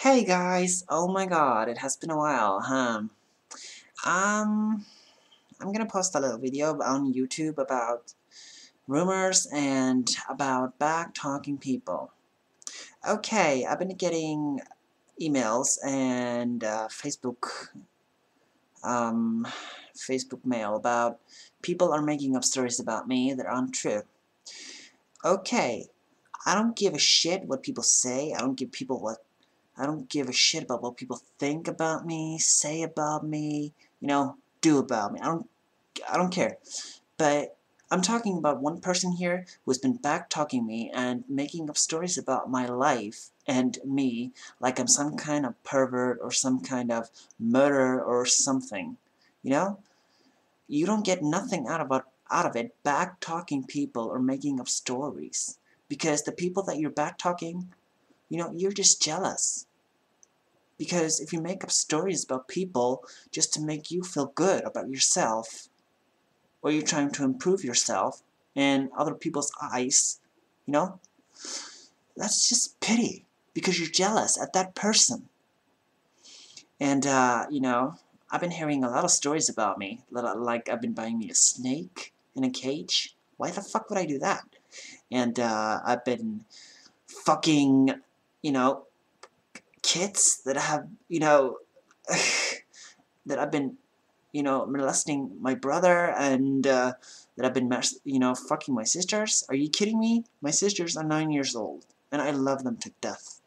Hey guys, oh my god, it has been a while, huh? Um, I'm gonna post a little video on YouTube about rumors and about back-talking people. Okay, I've been getting emails and um, Facebook mail about people are making up stories about me that aren't true. Okay, I don't give a shit what people say. I don't give a shit about what people think about me, say about me, do about me. I don't care. But I'm talking about one person here who's been back-talking me and making up stories about my life and me like I'm some kind of pervert or some kind of murderer or something. You know? You don't get nothing out of it back-talking people or making up stories. Because the people that you're back-talking, you're just jealous. Because if you make up stories about people just to make you feel good about yourself, or you're trying to improve yourself in other people's eyes, you know, that's just pity. Because you're jealous at that person. And, I've been hearing a lot of stories about me. Like, I've been buying me a snake in a cage. Why the fuck would I do that? And, I've been fucking, kids that have, that I've been, molesting my brother and that I've been, fucking my sisters. Are you kidding me? My sisters are 9 years old and I love them to death.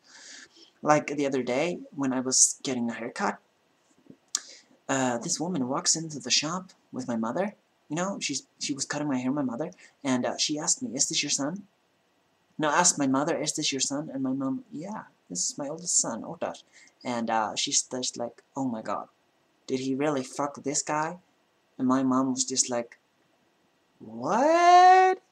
Like the other day when I was getting a haircut, this woman walks into the shop with my mother. She was cutting my hair, my mother, and she asked me, "Is this your son?" No, asked my mother, "Is this your son?" And my mom, "Yeah, this is my oldest son, Otar." And she's just like, "Oh my god, did he really fuck this guy?" And my mom was just like, "What?"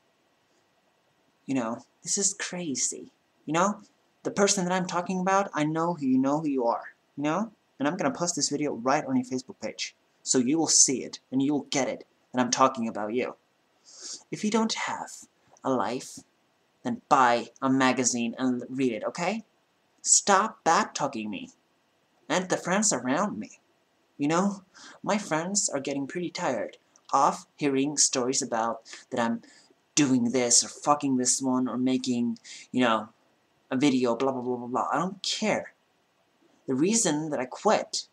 This is crazy. The person that I'm talking about, I know who you are, And I'm gonna post this video right on your Facebook page. So you will see it, and you will get it, that I'm talking about you. If you don't have a life, then buy a magazine and read it, okay? Stop bad-talking me. And the friends around me. My friends are getting pretty tired of hearing stories about that I'm doing this or fucking this one or making, a video, blah, blah, blah, blah, blah. I don't care. The reason that I quit,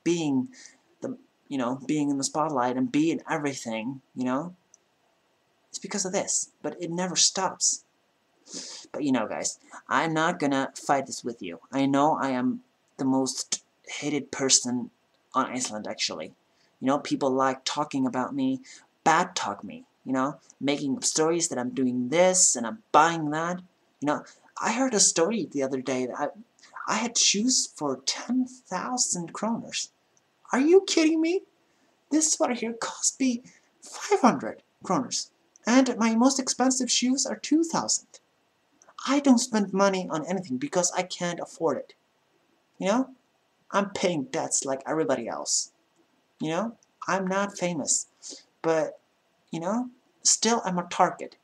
being being in the spotlight and being everything, it's because of this. But it never stops. But guys, I'm not gonna fight this with you. I know I am the most hated person on Iceland, actually. People like talking about me, bad talk me, making up stories that I'm doing this and I'm buying that. I heard a story the other day that I had shoes for 10,000 kroners. Are you kidding me? This sweater here cost me 500 kroners. And my most expensive shoes are 2,000. I don't spend money on anything because I can't afford it. I'm paying debts like everybody else. I'm not famous. But, still I'm a target.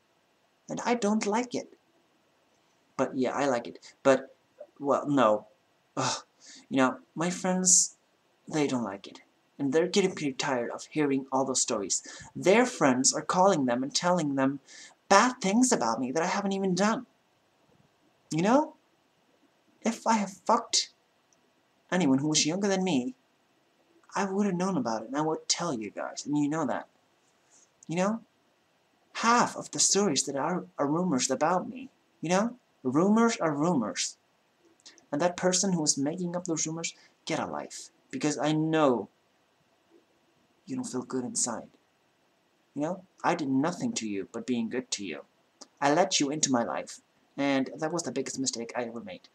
And I don't like it. But yeah, I like it. But, well, no. Ugh. My friends, they don't like it. And they're getting pretty tired of hearing all those stories. Their friends are calling them and telling them bad things about me that I haven't even done. If I have fucked anyone who was younger than me, I would have known about it, and I would tell you guys, and you know that. Half of the stories that are rumors about me, rumors are rumors. And that person who is making up those rumors, get a life. Because I know you don't feel good inside. I did nothing to you but being good to you. I let you into my life, and that was the biggest mistake I ever made.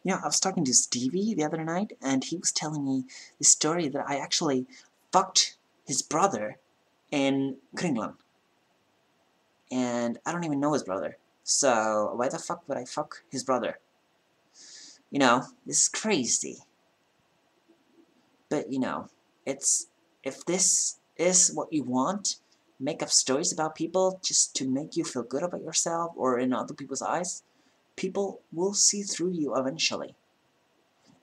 I was talking to Stevie the other night, and he was telling me the story that I actually fucked his brother in Kringland. And I don't even know his brother. So, why the fuck would I fuck his brother? This is crazy. But, if this is what you want, make up stories about people just to make you feel good about yourself or in other people's eyes, People will see through you eventually.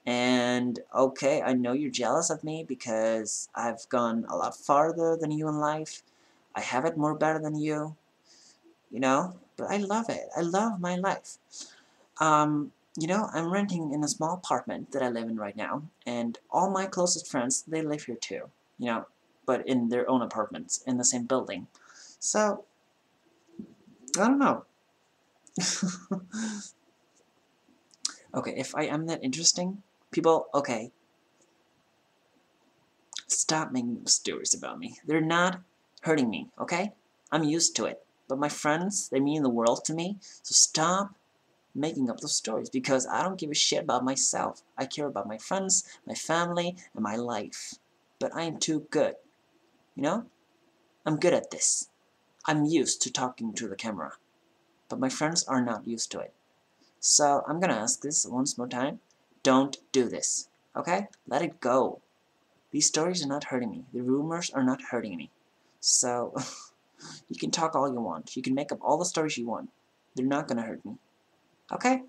And okay, I know you're jealous of me because I've gone a lot farther than you in life. I have it more better than you, but I love it. I love my life. I'm renting in a small apartment that I live in right now, and all my closest friends, they live here too, but in their own apartments in the same building. So, I don't know. Okay, if I am that interesting, people, okay, stop making stories about me. They're not hurting me, okay? I'm used to it. But my friends, they mean the world to me, so stop making up those stories because I don't give a shit about myself. I care about my friends, my family, and my life. But I am too good, you know? I'm good at this. I'm used to talking to the camera. But my friends are not used to it. So I'm gonna ask this once more time. Don't do this, okay? Let it go. These stories are not hurting me. The rumors are not hurting me. So, you can talk all you want. You can make up all the stories you want. They're not gonna hurt me. Okay?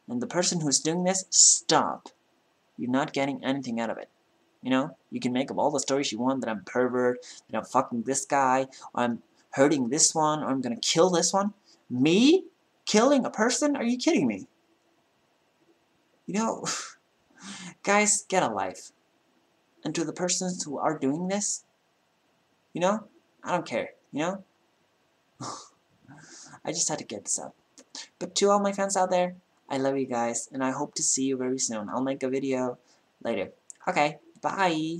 And the person who's doing this, stop. You're not getting anything out of it. You can make up all the stories you want that I'm pervert, that I'm fucking this guy, or I'm hurting this one, or I'm gonna kill this one. Me? Killing a person? Are you kidding me? Guys, get a life. And to the persons who are doing this, I don't care, I just had to get this up. But to all my fans out there, I love you guys, and I hope to see you very soon. I'll make a video later. Okay, bye!